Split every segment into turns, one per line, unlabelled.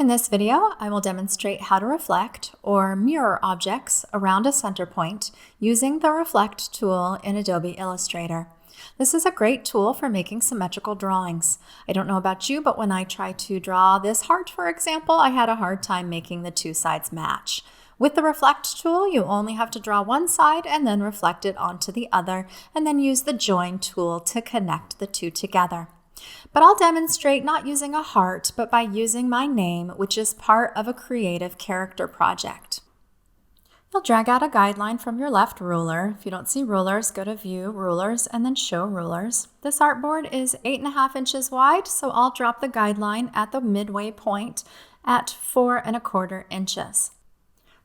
In this video, I will demonstrate how to reflect or mirror objects around a center point using the Reflect tool in Adobe Illustrator. This is a great tool for making symmetrical drawings. I don't know about you, but when I tried to draw this heart, for example, I had a hard time making the two sides match. With the Reflect tool, you only have to draw one side and then reflect it onto the other, and then use the Join tool to connect the two together. But I'll demonstrate not using a heart, but by using my name, which is part of a creative character project. You'll drag out a guideline from your left ruler. If you don't see rulers, go to View, Rulers, and then Show Rulers. This artboard is 8.5 inches wide, so I'll drop the guideline at the midway point at 4¼ inches.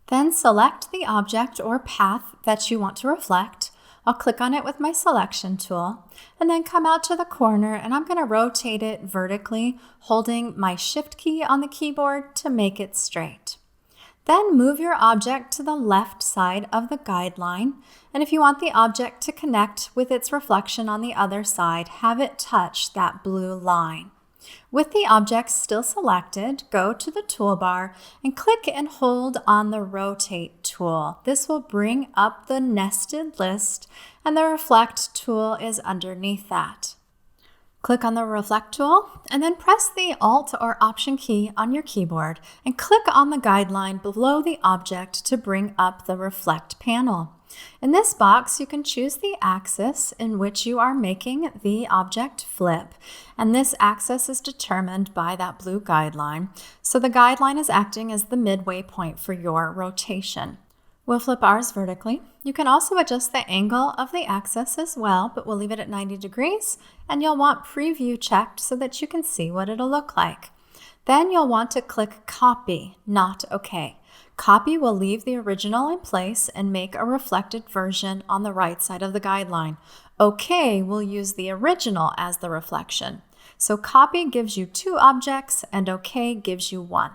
Then select the object or path that you want to reflect. I'll click on it with my selection tool and then come out to the corner, and I'm going to rotate it vertically, holding my Shift key on the keyboard to make it straight. Then move your object to the left side of the guideline, and if you want the object to connect with its reflection on the other side, have it touch that blue line. With the object still selected, go to the toolbar and click and hold on the Rotate tool. This will bring up the nested list, and the Reflect tool is underneath that. Click on the Reflect tool and then press the Alt or Option key on your keyboard and click on the guideline below the object to bring up the Reflect panel. In this box, you can choose the axis in which you are making the object flip, and this axis is determined by that blue guideline, so the guideline is acting as the midway point for your rotation. We'll flip ours vertically. You can also adjust the angle of the axis as well, but we'll leave it at 90 degrees, and you'll want Preview checked so that you can see what it'll look like. Then you'll want to click Copy, not OK. Copy will leave the original in place and make a reflected version on the right side of the guideline. OK will use the original as the reflection. So copy gives you two objects and OK gives you one.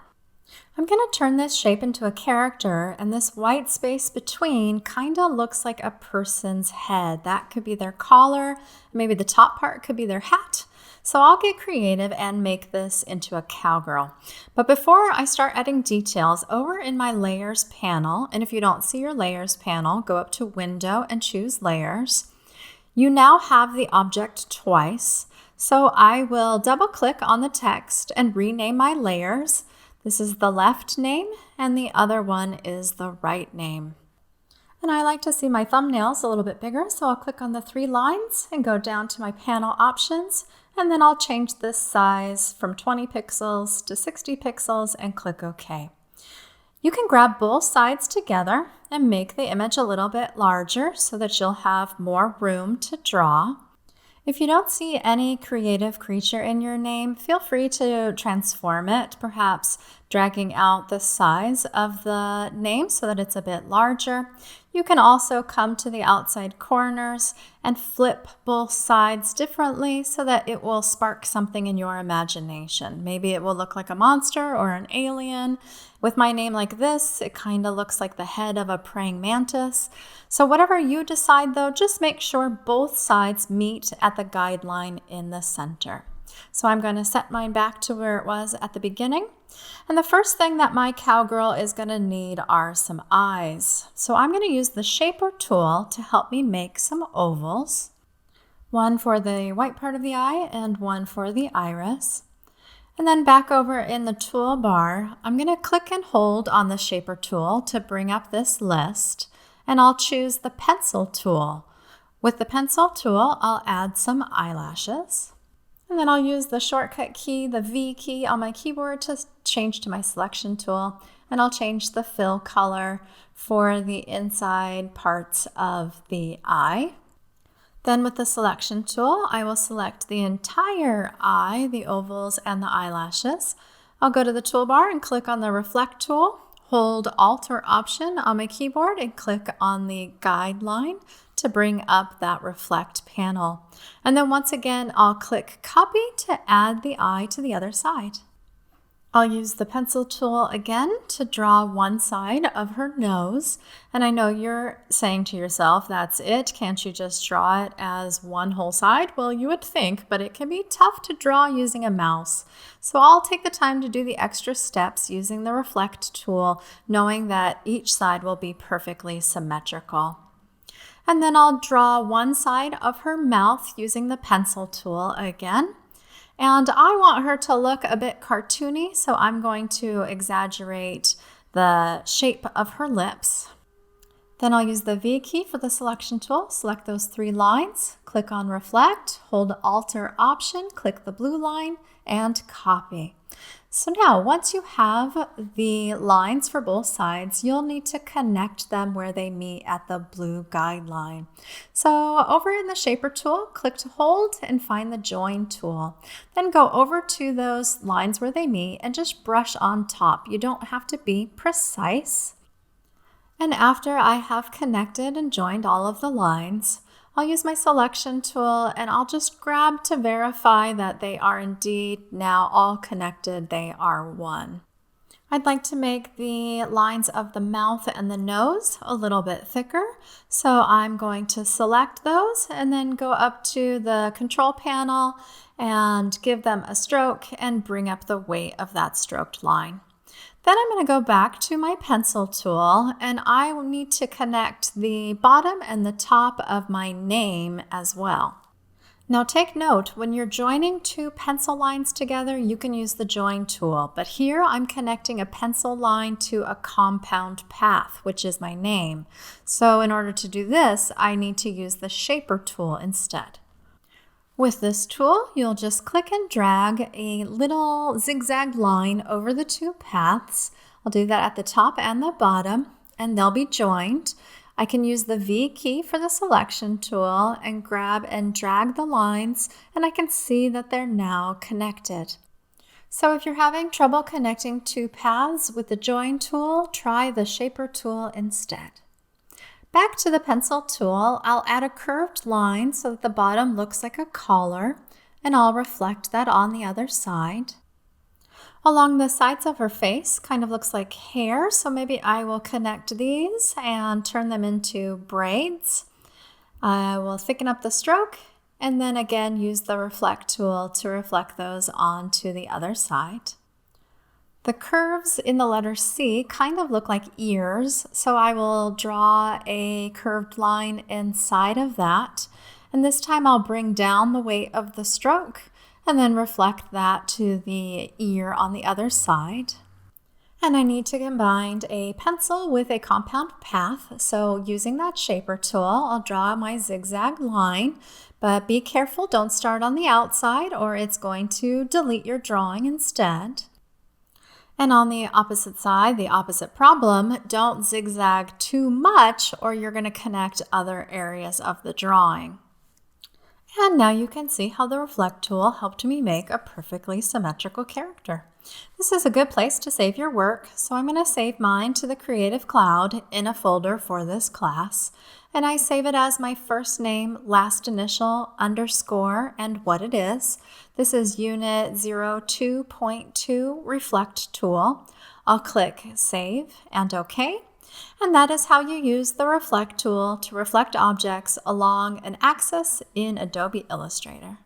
I'm going to turn this shape into a character, and this white space between kind of looks like a person's head. That could be their collar, maybe the top part could be their hat. So I'll get creative and make this into a cowgirl. But before I start adding details, over in my Layers panel, and if you don't see your Layers panel, go up to Window and choose Layers. You now have the object twice, so I will double click on the text and rename my layers. This is the left name, and the other one is the right name. And I like to see my thumbnails a little bit bigger, so I'll click on the 3 lines and go down to my panel options, and then I'll change this size from 20 pixels to 60 pixels and click OK. You can grab both sides together and make the image a little bit larger so that you'll have more room to draw. If you don't see any creative creature in your name, feel free to transform it, perhaps dragging out the size of the name so that it's a bit larger. You can also come to the outside corners and flip both sides differently so that it will spark something in your imagination. Maybe it will look like a monster or an alien. With my name like this, it kind of looks like the head of a praying mantis. So whatever you decide though, just make sure both sides meet at the guideline in the center. So I'm going to set mine back to where it was at the beginning. And the first thing that my cowgirl is going to need are some eyes. So I'm going to use the Shaper tool to help me make some ovals. One for the white part of the eye and one for the iris. And then back over in the toolbar, I'm going to click and hold on the Shaper tool to bring up this list. And I'll choose the Pencil tool. With the Pencil tool, I'll add some eyelashes. And then I'll use the shortcut key, the V key on my keyboard, to change to my selection tool. And I'll change the fill color for the inside parts of the eye. Then with the selection tool, I will select the entire eye, the ovals and the eyelashes. I'll go to the toolbar and click on the Reflect tool, hold Alt or Option on my keyboard and click on the guideline to bring up that Reflect panel. And then once again, I'll click Copy to add the eye to the other side. I'll use the pencil tool again to draw one side of her nose. And I know you're saying to yourself, that's it. Can't you just draw it as one whole side? Well, you would think, but it can be tough to draw using a mouse. So I'll take the time to do the extra steps using the Reflect tool, knowing that each side will be perfectly symmetrical. And then I'll draw one side of her mouth using the pencil tool again. And I want her to look a bit cartoony, so I'm going to exaggerate the shape of her lips. Then I'll use the V key for the selection tool. Select those 3 lines, click on Reflect, hold Alt or Option, click the blue line, and copy. So now, once you have the lines for both sides, you'll need to connect them where they meet at the blue guideline. So over in the Shaper tool, click to hold and find the Join tool. Then go over to those lines where they meet and just brush on top. You don't have to be precise. And after I have connected and joined all of the lines, I'll use my selection tool and I'll just grab to verify that they are indeed now all connected, they are one. I'd like to make the lines of the mouth and the nose a little bit thicker, so I'm going to select those and then go up to the control panel and give them a stroke and bring up the weight of that stroked line. Then I'm going to go back to my pencil tool and I will need to connect the bottom and the top of my name as well. Now take note, when you're joining 2 pencil lines together, you can use the Join tool, but here I'm connecting a pencil line to a compound path, which is my name. So in order to do this, I need to use the Shaper tool instead. With this tool, you'll just click and drag a little zigzag line over the 2 paths. I'll do that at the top and the bottom, and they'll be joined. I can use the V key for the selection tool and grab and drag the lines, and I can see that they're now connected. So if you're having trouble connecting 2 paths with the Join tool, try the Shaper tool instead. Back to the pencil tool, I'll add a curved line so that the bottom looks like a collar, and I'll reflect that on the other side. Along the sides of her face, kind of looks like hair, so maybe I will connect these and turn them into braids. I will thicken up the stroke, and then again use the Reflect tool to reflect those onto the other side. The curves in the letter C kind of look like ears, so I will draw a curved line inside of that. And this time I'll bring down the weight of the stroke and then reflect that to the ear on the other side. And I need to combine a pencil with a compound path, so using that Shaper tool, I'll draw my zigzag line, but be careful, don't start on the outside or it's going to delete your drawing instead. And on the opposite side, the opposite problem, don't zigzag too much or you're going to connect other areas of the drawing. And now you can see how the Reflect tool helped me make a perfectly symmetrical character. This is a good place to save your work, so I'm going to save mine to the Creative Cloud in a folder for this class. And I save it as my first name, last initial, underscore, and what it is. This is Unit 02.2 Reflect tool. I'll click Save and OK. And that is how you use the Reflect tool to reflect objects along an axis in Adobe Illustrator.